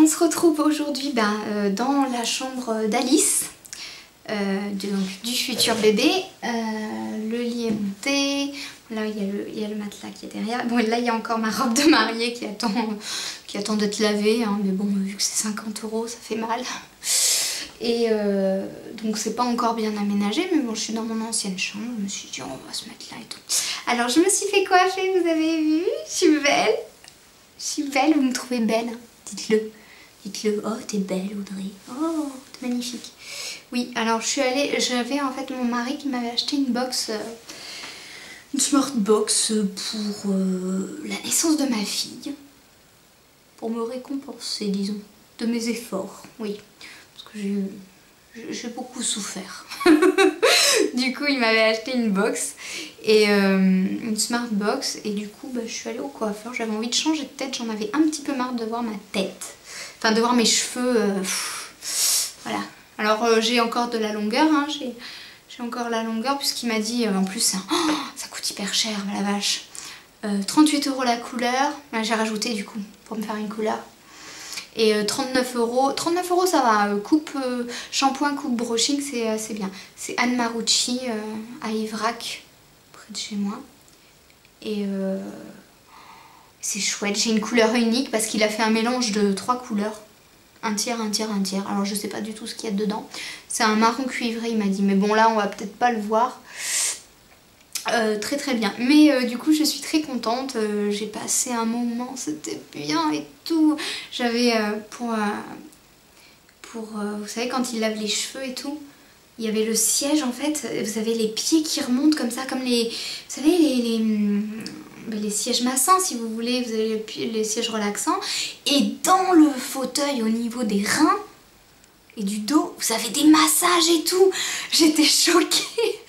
on se retrouve aujourd'hui dans la chambre d'Alice, du futur bébé. Le lit est monté, là il y a le matelas qui est derrière. Bon, là il y a encore ma robe de mariée qui attend d'être lavée, hein, mais bon, vu que c'est 50 €, ça fait mal. Et donc c'est pas encore bien aménagé, mais bon, je suis dans mon ancienne chambre, je me suis dit on va se mettre là et tout. Alors je me suis fait coiffer, vous avez vu, je suis belle. Je suis belle, vous me trouvez belle, dites-le. Dites-le, oh t'es belle Audrey, oh t'es magnifique. Oui, alors je suis allée, j'avais en fait mon mari qui m'avait acheté une box, une smart box pour la naissance de ma fille. Pour me récompenser, disons, de mes efforts, oui. Parce que j'ai beaucoup souffert. Du coup, il m'avait acheté une box, et une smart box, et du coup, je suis allée au coiffeur. J'avais envie de changer de tête, j'en avais un petit peu marre de voir ma tête. Enfin, de voir mes cheveux, voilà. Alors, j'ai encore de la longueur, hein, j'ai encore la longueur, puisqu'il m'a dit, en plus, ça coûte hyper cher, la vache. 38 € la couleur, j'ai rajouté du coup, pour me faire une couleur. Et 39 €, 39 € ça va, coupe shampoing, coupe brushing, c'est bien. C'est Anne Marucci à Ivrac, près de chez moi. Et c'est chouette, j'ai une couleur unique parce qu'il a fait un mélange de 3 couleurs. Un tiers, un tiers, un tiers. Alors je sais pas du tout ce qu'il y a dedans. C'est un marron cuivré, il m'a dit. Mais bon là on va peut-être pas le voir. Très très bien, mais du coup je suis très contente, j'ai passé un moment, c'était bien et tout. J'avais vous savez quand il lave les cheveux et tout, il y avait le siège en fait, vous avez les pieds qui remontent comme ça, comme les, vous savez les sièges massants si vous voulez, vous avez les sièges relaxants, et dans le fauteuil au niveau des reins et du dos, vous avez des massages et tout. J'étais choquée.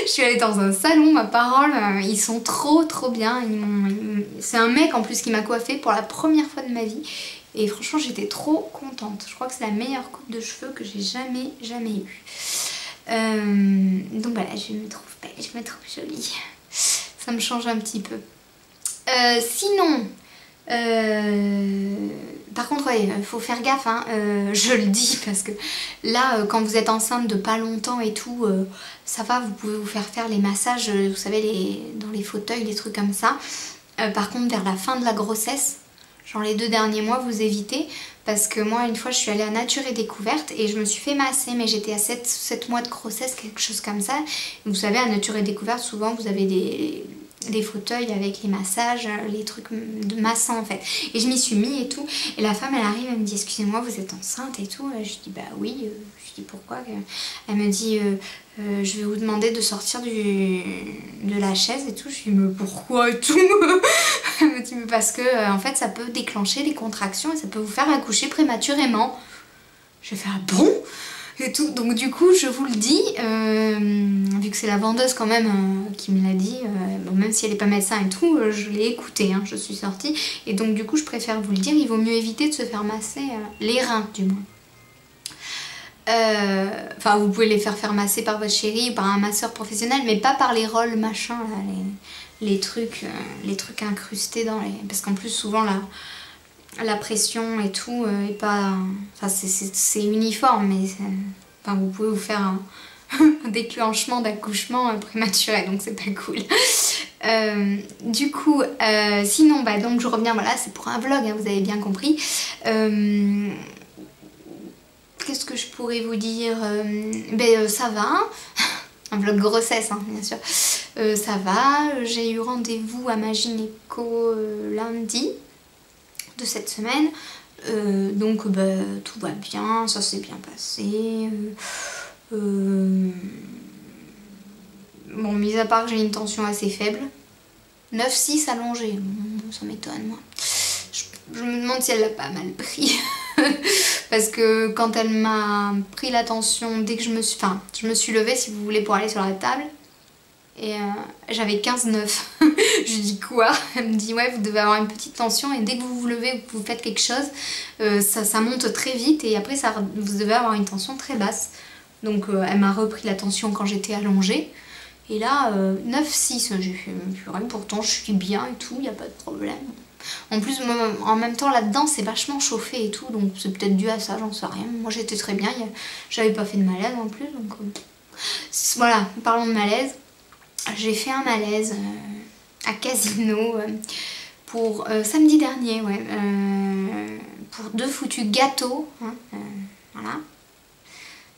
Je suis allée dans un salon, ma parole, ils sont trop bien. C'est un mec en plus qui m'a coiffée pour la première fois de ma vie. Et franchement j'étais trop contente. Je crois que c'est la meilleure coupe de cheveux que j'ai jamais eue. Donc voilà, je me trouve belle, je me trouve jolie. Ça me change un petit peu. Sinon... par contre, ouais, faut faire gaffe, hein, je le dis parce que là, quand vous êtes enceinte de pas longtemps et tout, ça va, vous pouvez vous faire les massages, vous savez, dans les fauteuils, des trucs comme ça. Par contre, vers la fin de la grossesse, genre les 2 derniers mois, vous évitez, parce que moi, une fois, je suis allée à Nature et Découverte et je me suis fait masser, mais j'étais à 7 mois de grossesse, quelque chose comme ça. Vous savez, à Nature et Découverte, souvent, vous avez des fauteuils avec les massages, les trucs de massant en fait. Et je m'y suis mis et tout. Et la femme elle arrive, elle me dit excusez-moi vous êtes enceinte et tout. Je dis bah oui. Je dis pourquoi. Elle me dit je vais vous demander de sortir de la chaise et tout. Je dis mais pourquoi et tout. Elle me dit mais parce que en fait ça peut déclencher des contractions et ça peut vous faire accoucher prématurément. Je fais ah bon et tout. Donc du coup je vous le dis, vu que c'est la vendeuse quand même qui me l'a dit, bon, même si elle n'est pas médecin et tout, je l'ai écouté, hein, je suis sortie, et donc du coup je préfère vous le dire, il vaut mieux éviter de se faire masser les reins du moins. Enfin vous pouvez les faire masser par votre chéri ou par un masseur professionnel, mais pas par les rolls machin, là, les trucs incrustés dans les... Parce qu'en plus souvent la pression et tout est pas... Enfin c'est uniforme, mais enfin, vous pouvez vous faire un déclenchement d'accouchement prématuré, donc c'est pas cool. Du coup, sinon, donc je reviens, voilà, c'est pour un vlog, hein, vous avez bien compris. Qu'est-ce que je pourrais vous dire? Ça va. Un vlog grossesse, hein, bien sûr. Ça va, j'ai eu rendez-vous à ma gynéco lundi de cette semaine, donc tout va bien, ça s'est bien passé. Bon, mis à part que j'ai une tension assez faible, 9,6 allongée, ça m'étonne moi. Je me demande si elle l'a pas mal pris. Parce que quand elle m'a pris la tension, dès que je me suis levée si vous voulez pour aller sur la table, et j'avais 15,9. Je dis quoi? Elle me dit ouais vous devez avoir une petite tension et dès que vous vous levez vous faites quelque chose, ça monte très vite et après vous devez avoir une tension très basse. Donc elle m'a repris la tension quand j'étais allongée Et là, 9,6, j'ai fait purée, pourtant je suis bien et tout, il n'y a pas de problème. En plus, en même temps, là-dedans, c'est vachement chauffé et tout, donc c'est peut-être dû à ça, j'en sais rien. Moi, j'étais très bien, j'avais pas fait de malaise en plus, donc voilà, parlons de malaise. J'ai fait un malaise à Casino pour samedi dernier, ouais, pour 2 foutus gâteaux, hein, voilà.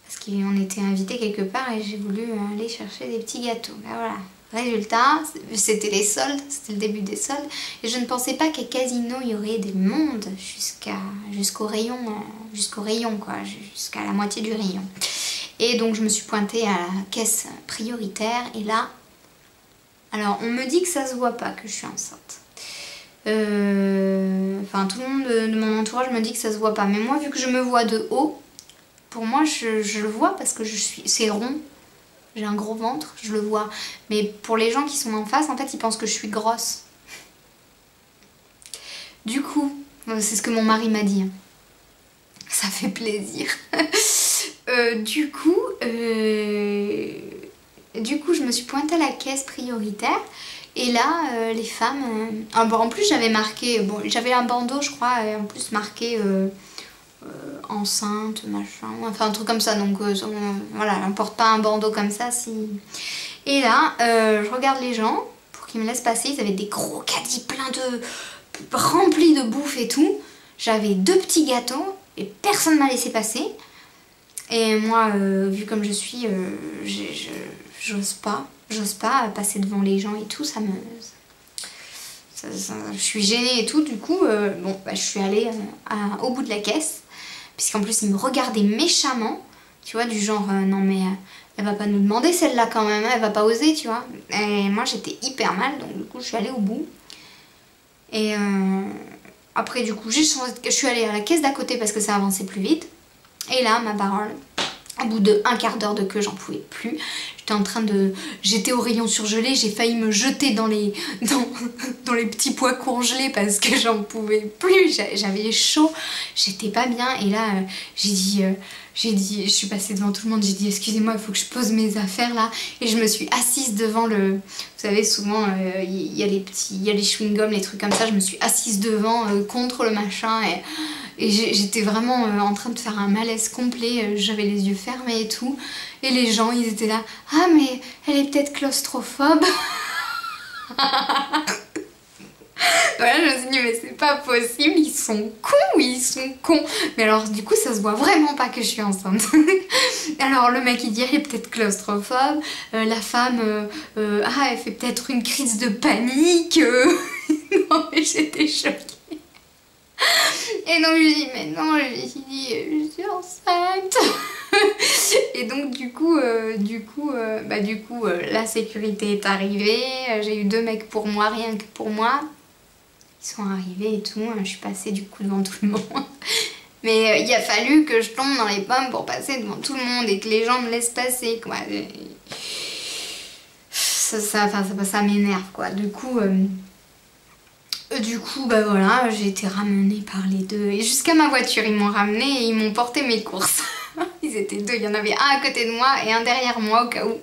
Parce qu'on était invités quelque part et j'ai voulu aller chercher des petits gâteaux. Là, voilà. Résultat, c'était les soldes, c'était le début des soldes. Et je ne pensais pas qu'à Casino, il y aurait des mondes jusqu'au rayon, quoi, jusqu'à la moitié du rayon. Et donc je me suis pointée à la caisse prioritaire et là, alors on me dit que ça se voit pas que je suis enceinte. Enfin, tout le monde de mon entourage me dit que ça se voit pas. Mais moi, vu que je me vois de haut, pour moi, je le vois parce que c'est rond. J'ai un gros ventre, je le vois. Mais pour les gens qui sont en face, en fait, ils pensent que je suis grosse. Du coup, c'est ce que mon mari m'a dit. Ça fait plaisir. Du coup, je me suis pointée à la caisse prioritaire. Et là, les femmes... bon, en plus, j'avais marqué... Bon, j'avais un bandeau, je crois, et en plus marqué... enceinte, machin, enfin un truc comme ça, donc voilà, on porte pas un bandeau comme ça si... Et là, je regarde les gens pour qu'ils me laissent passer, ils avaient des gros caddies pleins de... remplis de bouffe et tout. J'avais 2 petits gâteaux et personne m'a laissé passer. Et moi, vu comme je suis, j'ose pas passer devant les gens et tout, je suis gênée et tout, du coup, bon, bah, je suis allée au bout de la caisse. Puisqu'en plus, il me regardait méchamment, tu vois, du genre, non mais elle va pas nous demander celle-là quand même, elle va pas oser, tu vois. Et moi, j'étais hyper mal, donc du coup, je suis allée au bout. Et après, du coup, je suis allée à la caisse d'à côté parce que ça avançait plus vite. Et là, ma parole, au bout de 1/4 d'heure de queue, j'en pouvais plus. J'étais au rayon surgelé, j'ai failli me jeter dans les petits pois congelés parce que j'en pouvais plus. J'avais chaud, j'étais pas bien. Et là, j'ai dit, je suis passée devant tout le monde, j'ai dit excusez-moi, il faut que je pose mes affaires là. Et je me suis assise devant vous savez, souvent il y a les chewing-gums, les trucs comme ça. Je me suis assise devant, contre le machin. Et j'étais vraiment en train de faire un malaise complet, j'avais les yeux fermés et tout. Et les gens, ils étaient là, ah mais elle est peut-être claustrophobe. Voilà, je me suis dit, mais c'est pas possible, ils sont cons. Mais alors, du coup, ça se voit vraiment pas que je suis enceinte. Alors, le mec, il dit, elle est peut-être claustrophobe. La femme, elle fait peut-être une crise de panique. Non, mais j'étais choquée. Et donc, je lui dis, mais non, je suis enceinte. Et donc, du coup, la sécurité est arrivée. J'ai eu 2 mecs pour moi, rien que pour moi. Ils sont arrivés et tout, je suis passée du coup devant tout le monde. Mais il a fallu que je tombe dans les pommes pour passer devant tout le monde et que les gens me laissent passer, quoi. Ça m'énerve, quoi. Du coup, bah voilà, j'ai été ramenée par les 2. Et jusqu'à ma voiture, ils m'ont ramenée et ils m'ont porté mes courses. Ils étaient 2, il y en avait un à côté de moi et un derrière moi au cas où.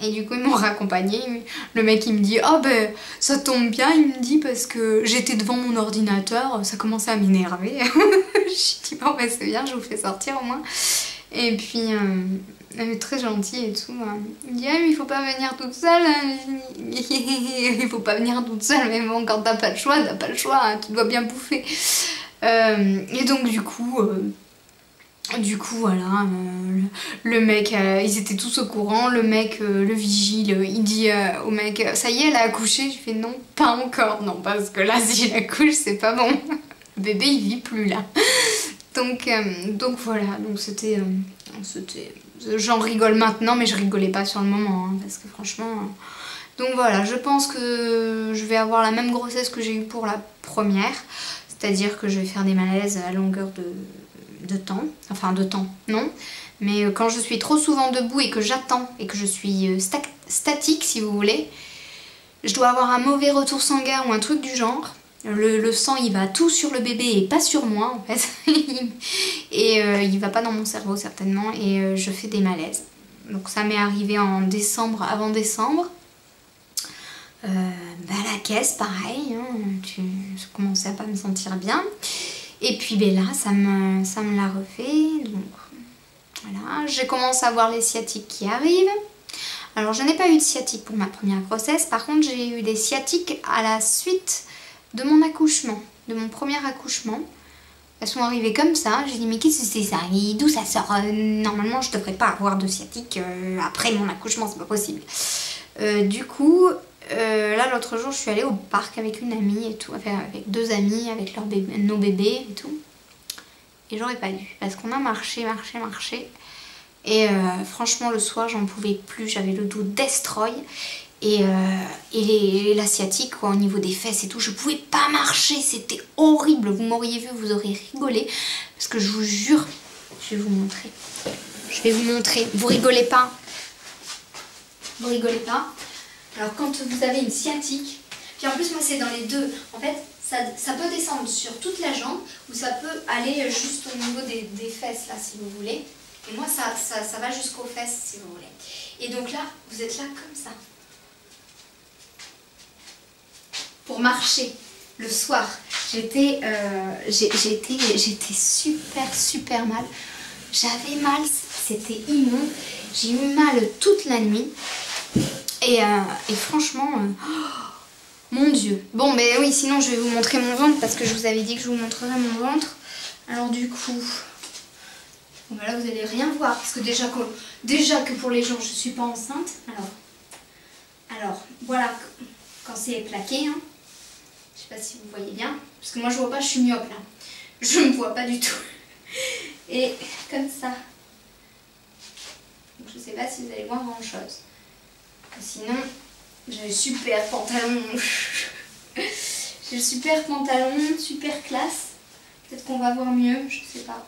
Et du coup ils m'ont raccompagnée. Le mec il me dit, oh ben ça tombe bien, il me dit, parce que j'étais devant mon ordinateur, ça commençait à m'énerver. Je dis, bon ben c'est bien, je vous fais sortir au moins. Et puis elle est très gentille et tout. Il me dit, ah mais il faut pas venir toute seule. Il faut pas venir toute seule, mais bon, quand t'as pas le choix, hein, tu dois bien bouffer. Et donc du coup voilà, le mec, ils étaient tous au courant. Le mec, le vigile, il dit au mec, ça y est, elle a accouché. Je fais non, pas encore, non, parce que là, si elle accouche, c'est pas bon. Le bébé, il vit plus là. Donc voilà, donc c'était, j'en rigole maintenant, mais je rigolais pas sur le moment, hein, parce que franchement. Donc voilà, je pense que je vais avoir la même grossesse que j'ai eue pour la première, c'est-à-dire que je vais faire des malaises à longueur de temps, enfin de temps, non, mais quand je suis trop souvent debout et que j'attends et que je suis statique, si vous voulez, je dois avoir un mauvais retour sanguin ou un truc du genre. Le sang il va tout sur le bébé et pas sur moi en fait. Et il va pas dans mon cerveau certainement, et je fais des malaises. Donc ça m'est arrivé en décembre, avant décembre. La caisse, pareil, hein, je commençais à pas me sentir bien. Et puis là, ça me l'a refait. Donc voilà, je commence à voir les sciatiques qui arrivent. Alors je n'ai pas eu de sciatique pour ma première grossesse. Par contre, j'ai eu des sciatiques à la suite de mon accouchement, de mon premier accouchement. Elles sont arrivées comme ça. J'ai dit mais qu'est-ce que c'est ça? D'où ça sort? Normalement je devrais pas avoir de sciatique après mon accouchement, c'est pas possible. Du coup, là l'autre jour je suis allée au parc avec une amie et tout, enfin avec 2 amies, avec nos bébés et tout. Et j'aurais pas dû, parce qu'on a marché. Et franchement le soir j'en pouvais plus, j'avais le dos destroy. Et la sciatique quoi, au niveau des fesses et tout, je pouvais pas marcher, c'était horrible. Vous m'auriez vu, vous auriez rigolé. Parce que je vous jure, je vais vous montrer. Vous rigolez pas. Alors quand vous avez une sciatique, puis en plus moi c'est dans les deux. En fait ça peut descendre sur toute la jambe ou ça peut aller juste au niveau des fesses là si vous voulez. Et moi ça va jusqu'aux fesses si vous voulez. Et donc là, vous êtes là comme ça. Pour marcher le soir, j'étais super mal. J'avais mal, c'était immonde. J'ai eu mal toute la nuit. Et franchement, mon Dieu. Bon, mais oui, sinon je vais vous montrer mon ventre parce que je vous avais dit que je vous montrerais mon ventre. Alors du coup, bon, bah là vous allez rien voir parce que déjà que pour les gens je suis pas enceinte. Alors voilà quand c'est plaqué. Hein. Je sais pas si vous voyez bien, parce que moi je vois pas, je suis myope là. Je me vois pas du tout. Et comme ça. Donc je sais pas si vous allez voir grand chose. Sinon, j'ai le super pantalon. J'ai le super pantalon, super classe. Peut-être qu'on va voir mieux, je sais pas.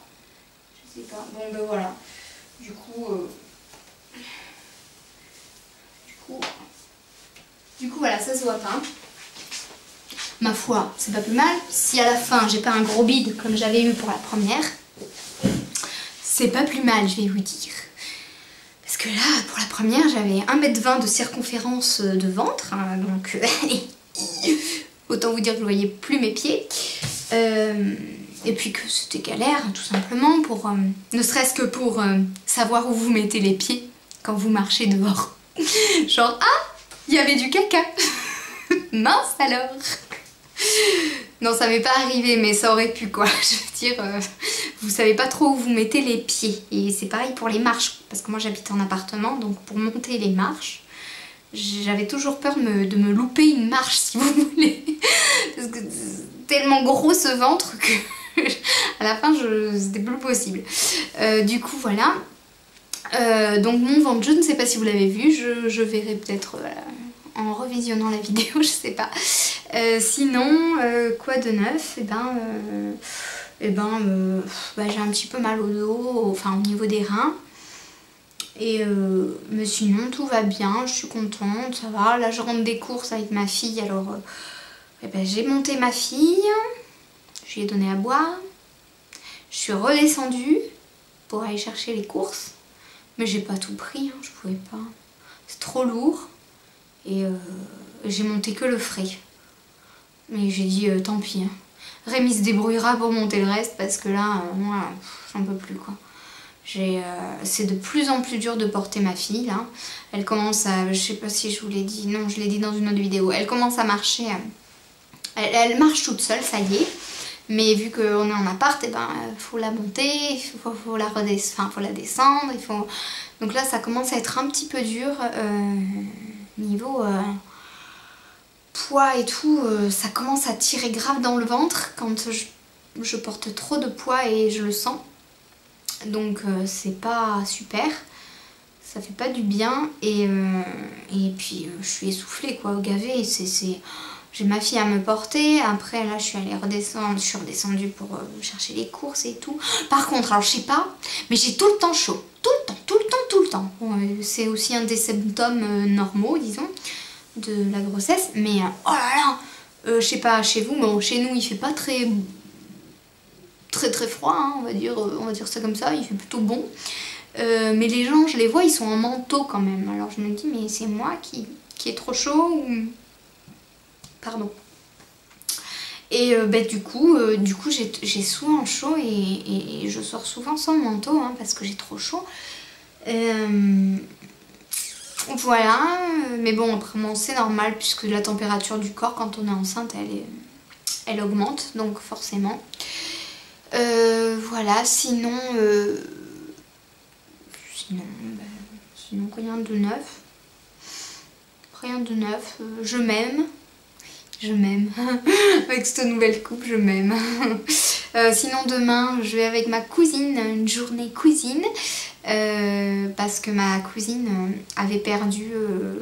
Bon ben voilà. Du coup voilà, ça se voit pas. Ma foi, c'est pas plus mal. Si à la fin j'ai pas un gros bide comme j'avais eu pour la première, c'est pas plus mal, je vais vous dire. Parce que là, pour la première, j'avais 1,20 m de circonférence de ventre. Hein, donc, autant vous dire que je voyais plus mes pieds. Et puis que c'était galère, tout simplement, pour ne serait-ce que pour savoir où vous mettez les pieds quand vous marchez dehors. Genre, ah, il y avait du caca. Mince alors. Non, ça m'est pas arrivé, mais ça aurait pu quoi. Je veux dire, vous savez pas trop où vous mettez les pieds. Et c'est pareil pour les marches, parce que moi j'habite en appartement, donc pour monter les marches, j'avais toujours peur de me louper une marche, si vous voulez. Parce que tellement gros ce ventre que à la fin c'était plus possible. Du coup voilà. Donc mon ventre, je ne sais pas si vous l'avez vu, je verrai peut-être en revisionnant la vidéo, je sais pas. Sinon, quoi de neuf? J'ai un petit peu mal au dos, enfin au niveau des reins. Mais sinon tout va bien, je suis contente, ça va. Là je rentre des courses avec ma fille, alors j'ai monté ma fille, je lui ai donné à boire, je suis redescendue pour aller chercher les courses, mais j'ai pas tout pris, hein, je pouvais pas, c'est trop lourd, et j'ai monté que le frais, mais j'ai dit tant pis, hein. Rémi se débrouillera pour monter le reste parce que là, moi, j'en peux plus quoi. C'est de plus en plus dur de porter ma fille là. Elle commence à, je sais pas si je vous l'ai dit, non je l'ai dit dans une autre vidéo, elle commence à marcher, elle marche toute seule, ça y est. Mais vu qu'on est en appart, faut la monter, faut la redescendre, faut la descendre, donc là ça commence à être un petit peu dur niveau poids et tout, ça commence à tirer grave dans le ventre quand je porte trop de poids et je le sens. Donc c'est pas super, ça fait pas du bien et puis je suis essoufflée quoi, gavée, j'ai ma fille à me porter, après là je suis redescendue pour chercher les courses et tout. Par contre, alors je sais pas, mais j'ai tout le temps chaud, tout le temps. Bon, c'est aussi un des symptômes normaux disons de la grossesse, mais oh là là, je sais pas chez vous, mais bon, chez nous il fait pas très froid, hein, on va dire ça comme ça, il fait plutôt bon. Mais les gens, je les vois, ils sont en manteau quand même. Alors je me dis, mais c'est moi qui est trop chaud ou... Pardon. Et du coup j'ai souvent chaud et je sors souvent sans manteau hein, parce que j'ai trop chaud. Voilà, mais bon après c'est normal puisque la température du corps quand on est enceinte elle augmente donc forcément. Voilà, sinon rien de neuf. Rien de neuf, je m'aime. Je m'aime. Avec cette nouvelle coupe, je m'aime. Sinon demain, je vais avec ma cousine, une journée cousine. Parce que ma cousine avait perdu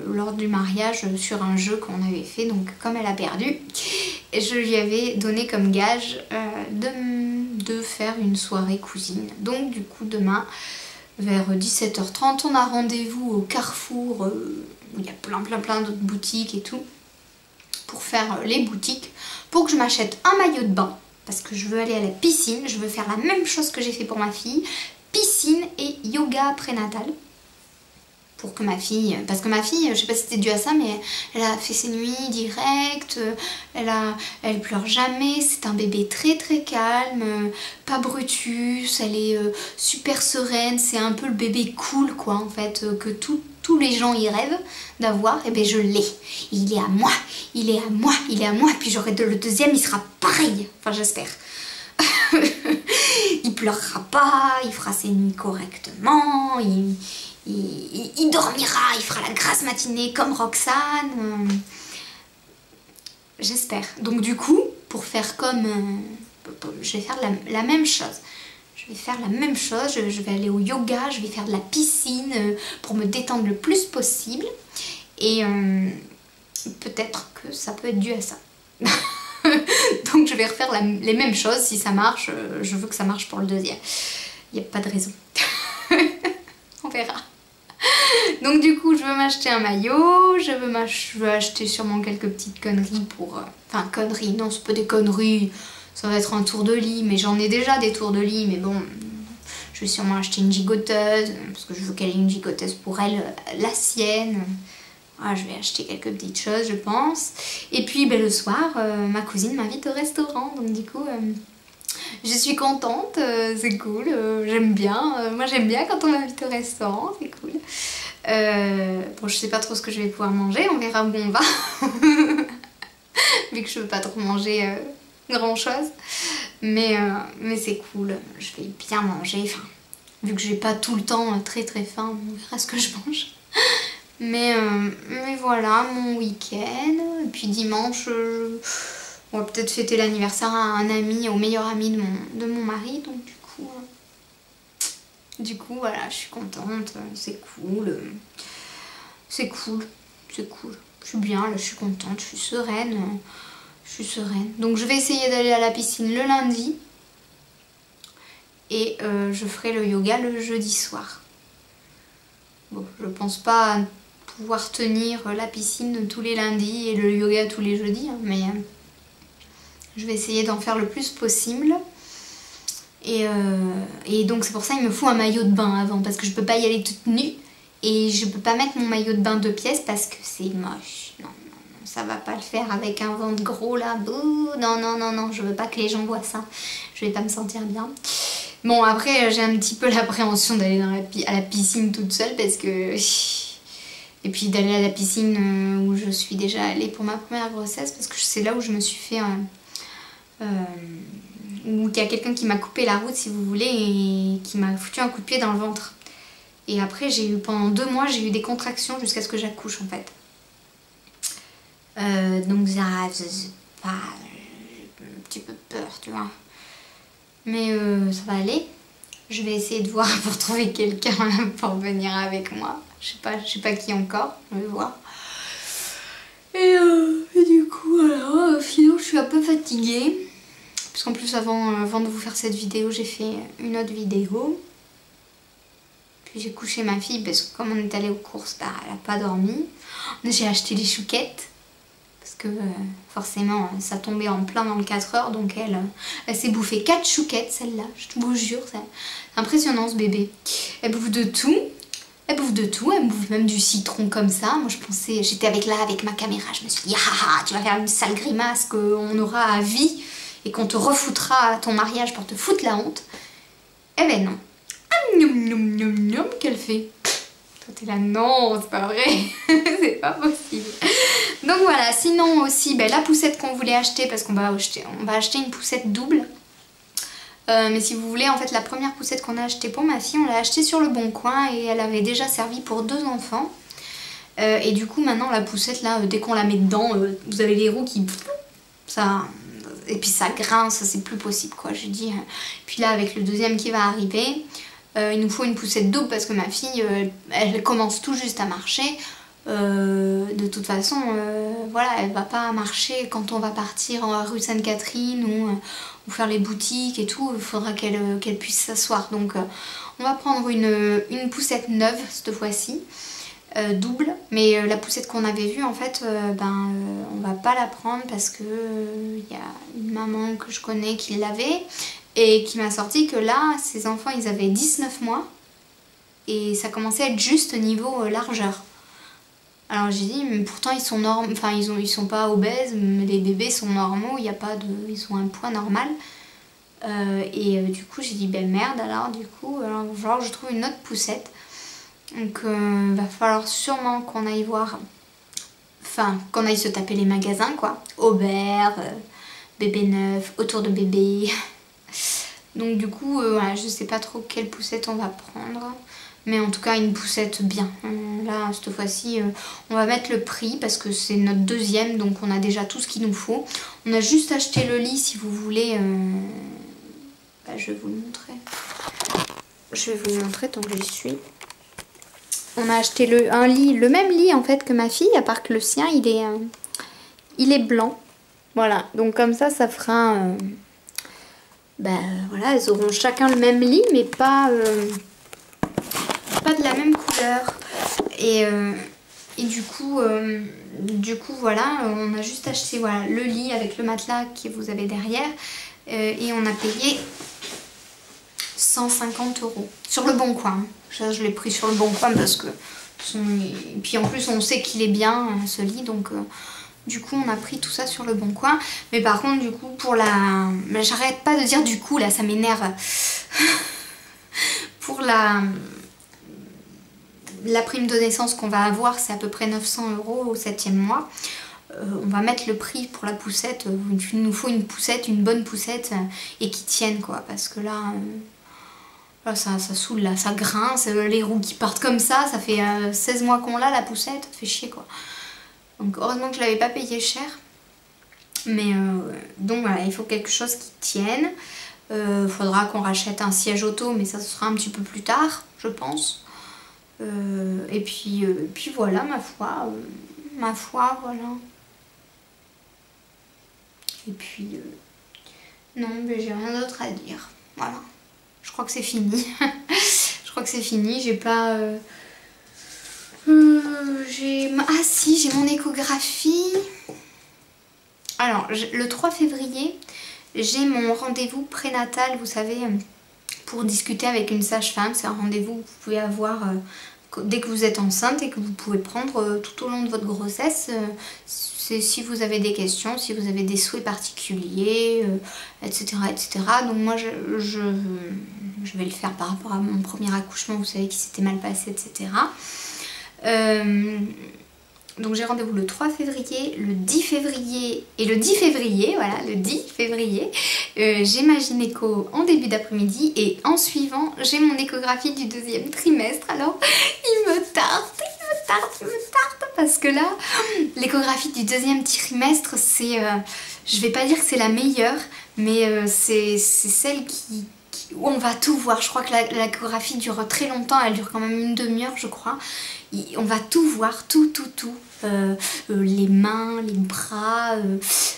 lors du mariage sur un jeu qu'on avait fait. Donc comme elle a perdu, je lui avais donné comme gage de faire une soirée cousine. Donc du coup demain, vers 17h30, on a rendez-vous au Carrefour où il y a plein d'autres boutiques et tout. Pour faire les boutiques, pour que je m'achète un maillot de bain parce que je veux aller à la piscine, je veux faire la même chose que j'ai fait pour ma fille, piscine et yoga prénatal pour que ma fille, parce que ma fille, je sais pas si c'était dû à ça, mais elle a fait ses nuits directes, elle pleure jamais, c'est un bébé très calme, pas brutus, elle est super sereine, c'est un peu le bébé cool quoi en fait, que tous les gens y rêvent d'avoir, et bien je l'ai. Il est à moi, il est à moi, il est à moi, et puis j'aurai le deuxième, il sera pareil, enfin j'espère. Il pleurera pas, il fera ses nuits correctement, il dormira, il fera la grasse matinée comme Roxane. J'espère. Donc du coup, pour faire comme... je vais faire la même chose. Je vais faire la même chose, je vais aller au yoga, je vais faire de la piscine pour me détendre le plus possible. Et peut-être que ça peut être dû à ça. Donc je vais refaire les mêmes choses, si ça marche, je veux que ça marche pour le deuxième. Il n'y a pas de raison. On verra. Donc du coup je veux m'acheter un maillot, je veux acheter sûrement quelques petites conneries pour... Enfin conneries, non c'est pas des conneries, ça va être un tour de lit, mais j'en ai déjà des tours de lit, mais bon... Je vais sûrement acheter une gigoteuse, parce que je veux qu'elle ait une gigoteuse pour elle, la sienne. Voilà, je vais acheter quelques petites choses, je pense. Et puis ben, le soir, ma cousine m'invite au restaurant, donc du coup, je suis contente, c'est cool, j'aime bien. Moi j'aime bien quand on m'invite au restaurant, c'est cool. Bon, je sais pas trop ce que je vais pouvoir manger, on verra où on va. Vu que je veux pas trop manger grand chose. Mais c'est cool, je vais bien manger, enfin, vu que j'ai pas tout le temps très faim, on verra ce que je mange. Mais voilà, mon week-end. Et puis dimanche, on va peut-être fêter l'anniversaire à un ami, au meilleur ami de mon mari, donc du coup voilà, je suis contente, c'est cool. C'est cool. Je suis bien, là, je suis contente, je suis sereine. Donc je vais essayer d'aller à la piscine le lundi. Et je ferai le yoga le jeudi soir. Bon, je pense pas pouvoir tenir la piscine tous les lundis et le yoga tous les jeudis, hein, mais je vais essayer d'en faire le plus possible. Et donc c'est pour ça qu'il me faut un maillot de bain avant, parce que je peux pas y aller toute nue. Et je peux pas mettre mon maillot de bain 2 pièces parce que c'est moche. Non, ça va pas le faire avec un ventre gros là. Bouh, non, je veux pas que les gens voient ça. Je vais pas me sentir bien. Bon, après j'ai un petit peu l'appréhension d'aller à la piscine toute seule parce que... Et puis d'aller à la piscine où je suis déjà allée pour ma première grossesse, parce que c'est là où je me suis fait... où il y a quelqu'un qui m'a coupé la route si vous voulez et qui m'a foutu un coup de pied dans le ventre. Et après pendant 2 mois j'ai eu des contractions jusqu'à ce que j'accouche en fait. Donc j'ai un petit peu peur, tu vois. Mais ça va aller. Je vais essayer de voir pour trouver quelqu'un pour venir avec moi. Je sais pas qui encore, je vais voir. Et du coup, voilà, sinon je suis un peu fatiguée. Parce qu'en plus avant de vous faire cette vidéo, j'ai fait une autre vidéo. Puis j'ai couché ma fille parce que comme on est allé aux courses, bah, elle a pas dormi. J'ai acheté les chouquettes. Parce que forcément ça tombait en plein dans le 4 heures, donc elle s'est bouffé 4 chouquettes celle-là, je vous jure, c'est impressionnant ce bébé. Elle bouffe de tout, elle bouffe même du citron comme ça. Moi je pensais, j'étais avec ma caméra, je me suis dit ah, tu vas faire une sale grimace qu'on aura à vie et qu'on te refoutra à ton mariage pour te foutre la honte. Eh ben non. Qu'elle fait? Toi t'es là, non, c'est pas vrai, c'est pas possible. Donc voilà, sinon aussi la poussette qu'on voulait acheter, parce qu'on va acheter une poussette double. Mais si vous voulez, en fait la première poussette qu'on a achetée pour ma fille, on l'a achetée sur le Bon Coin et elle avait déjà servi pour 2 enfants. Et du coup maintenant la poussette là, dès qu'on la met dedans, vous avez les roues qui... ça... Et puis ça grince, c'est plus possible quoi, je dis. Puis là avec le deuxième qui va arriver, il nous faut une poussette double parce que ma fille, elle commence tout juste à marcher. De toute façon, voilà, elle va pas marcher quand on va partir en rue Sainte-Catherine ou faire les boutiques et tout. Il faudra qu'elle puisse s'asseoir. Donc on va prendre une poussette neuve cette fois-ci. Double, mais la poussette qu'on avait vue en fait on va pas la prendre parce que y a une maman que je connais qui l'avait et qui m'a sorti que là ses enfants ils avaient 19 mois et ça commençait à être juste niveau largeur. Alors j'ai dit mais pourtant ils sont enfin ils sont pas obèses, mais les bébés sont normaux, il y a pas de, ils ont un poids normal. Du coup j'ai dit merde, alors du coup genre je trouve une autre poussette. Donc va falloir sûrement qu'on aille voir, enfin qu'on aille se taper les magasins quoi, Aubert, bébé neuf, autour de bébé. Donc du coup voilà, je sais pas trop quelle poussette on va prendre, mais en tout cas une poussette bien. Là cette fois-ci on va mettre le prix parce que c'est notre deuxième, donc on a déjà tout ce qu'il nous faut. On a juste acheté le lit, si vous voulez, je vais vous le montrer. Je vais vous le montrer tant que j'y suis. On a acheté un lit, le même lit en fait que ma fille, à part que le sien il est blanc. Voilà, donc comme ça fera... voilà, elles auront chacun le même lit, mais pas de la même couleur. Et du coup voilà, on a juste acheté le lit avec le matelas que vous avez derrière. Et on a payé 150 € sur le Bon Coin. Je l'ai pris sur le Bon Coin parce que... Et puis en plus on sait qu'il est bien ce lit, donc du coup on a pris tout ça sur le Bon Coin. Mais par contre du coup pour la... j'arrête pas de dire du coup là, ça m'énerve. Pour la prime de naissance qu'on va avoir, c'est à peu près 900 € au 7e mois. On va mettre le prix pour la poussette. Il nous faut une poussette, une bonne poussette et qui tienne quoi, parce que là... ça saoule là, ça grince, les roues qui partent comme ça fait 16 mois qu'on l'a la poussette, ça fait chier quoi. Donc heureusement que je l'avais pas payé cher. Mais donc voilà, il faut quelque chose qui tienne. Faudra qu'on rachète un siège auto, mais ça ce sera un petit peu plus tard, je pense. Et puis voilà, ma foi, voilà. Et puis non, mais j'ai rien d'autre à dire, voilà. Je crois que c'est fini. Je crois que c'est fini. J'ai pas... Ah si, j'ai mon échographie. Alors, le 3 février, j'ai mon rendez-vous prénatal, vous savez, pour discuter avec une sage-femme. C'est un rendez-vous que vous pouvez avoir dès que vous êtes enceinte et que vous pouvez prendre tout au long de votre grossesse. Si vous avez des questions, si vous avez des souhaits particuliers, etc., etc. Donc moi je vais le faire par rapport à mon premier accouchement, vous savez, qui s'était mal passé, etc. Donc j'ai rendez-vous le 3 février, le 10 février et le 10 février, voilà, le 10 février. J'ai ma gynéco en début d'après-midi et en suivant, j'ai mon échographie du 2e trimestre. Alors, il me tarde parce que là, l'échographie du 2e trimestre, c'est, je vais pas dire que c'est la meilleure, mais c'est celle où on va tout voir. Je crois que l'échographie dure très longtemps, elle dure quand même une demi-heure je crois. On va tout voir, tout. Les mains, les bras,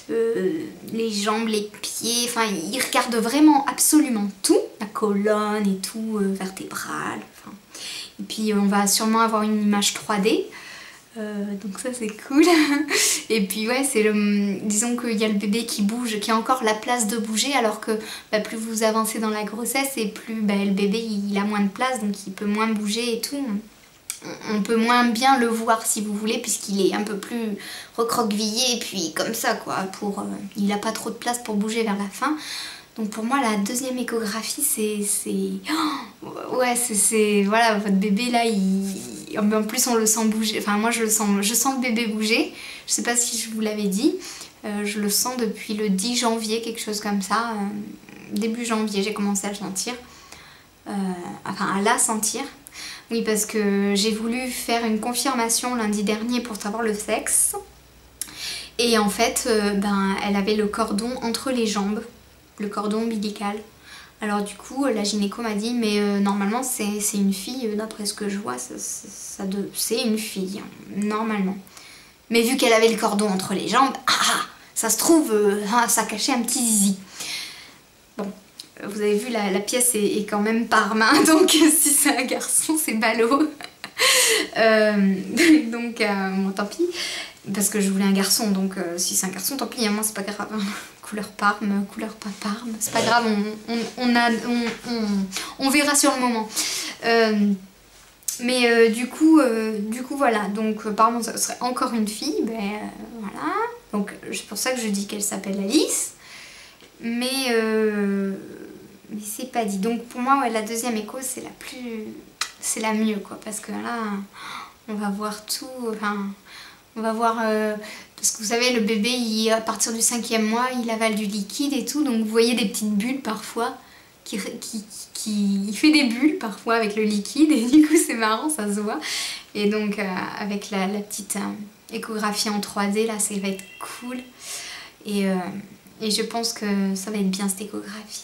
les jambes, les pieds, enfin ils regardent vraiment absolument tout, la colonne et tout, vertébrale, enfin. Et puis on va sûrement avoir une image 3D. Donc ça c'est cool. Et puis ouais, c'est le... disons qu'il y a le bébé qui bouge, qui a encore la place de bouger, alors que plus vous avancez dans la grossesse et plus le bébé il a moins de place, donc il peut moins bouger et tout. On peut moins bien le voir si vous voulez, puisqu'il est un peu plus recroquevillé et puis comme ça quoi, il n'a pas trop de place pour bouger vers la fin. Donc pour moi la deuxième échographie voilà, votre bébé là en plus on le sent bouger, enfin moi je sens le bébé bouger. Je sais pas si je vous l'avais dit, je le sens depuis le 10 janvier, quelque chose comme ça, début janvier j'ai commencé à le sentir, enfin à la sentir. Oui, parce que j'ai voulu faire une confirmation lundi dernier pour savoir le sexe. Et en fait, elle avait le cordon entre les jambes, le cordon ombilical. Alors du coup, la gynéco m'a dit, mais normalement c'est une fille, d'après ce que je vois, c'est une fille, normalement. Mais vu qu'elle avait le cordon entre les jambes, ça se trouve, ça cachait un petit zizi. Bon. Vous avez vu, la pièce est quand même par main, donc si c'est un garçon, c'est ballot. Donc, bon, tant pis, parce que je voulais un garçon, donc si c'est un garçon, tant pis, moi c'est pas grave. Couleur parme, couleur pas parme, c'est pas grave, on verra sur le moment. Mais du coup, voilà, donc apparemment ça serait encore une fille, voilà. Donc c'est pour ça que je dis qu'elle s'appelle Alice. Mais c'est pas dit. Donc pour moi, ouais, la deuxième écho, c'est la mieux, quoi. Parce que là, on va voir tout. Enfin, on va voir... parce que vous savez, le bébé, à partir du 5e mois, il avale du liquide et tout. Donc vous voyez des petites bulles parfois. Il fait des bulles parfois avec le liquide. Et du coup, c'est marrant, ça se voit. Et donc, avec la petite échographie en 3D, là, ça va être cool. Et je pense que ça va être bien cette échographie.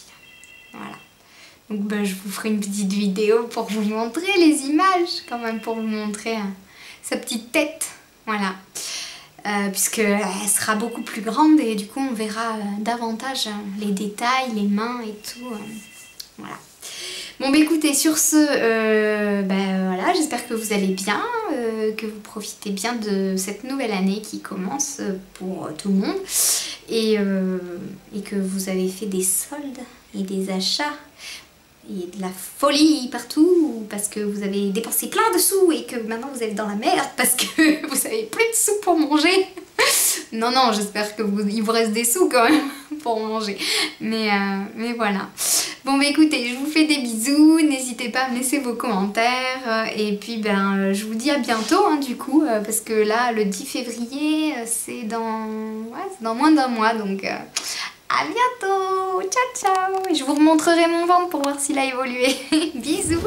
Voilà. Donc je vous ferai une petite vidéo pour vous montrer les images, quand même, pour vous montrer sa petite tête. Voilà. Puisqu'elle sera beaucoup plus grande et du coup on verra davantage les détails, les mains et tout. Voilà. Bon écoutez, sur ce, voilà, j'espère que vous allez bien, que vous profitez bien de cette nouvelle année qui commence pour tout le monde et que vous avez fait des soldes et des achats et de la folie partout parce que vous avez dépensé plein de sous et que maintenant vous êtes dans la merde parce que vous avez plus de sous pour manger. Non, j'espère qu'il vous reste des sous quand même pour manger. Mais voilà. Bon, écoutez, je vous fais des bisous. N'hésitez pas à me laisser vos commentaires. Et puis, je vous dis à bientôt, hein, du coup. Parce que là, le 10 février, c'est dans moins d'un mois. Donc, à bientôt. Ciao, ciao. Et je vous remontrerai mon ventre pour voir s'il a évolué. Bisous.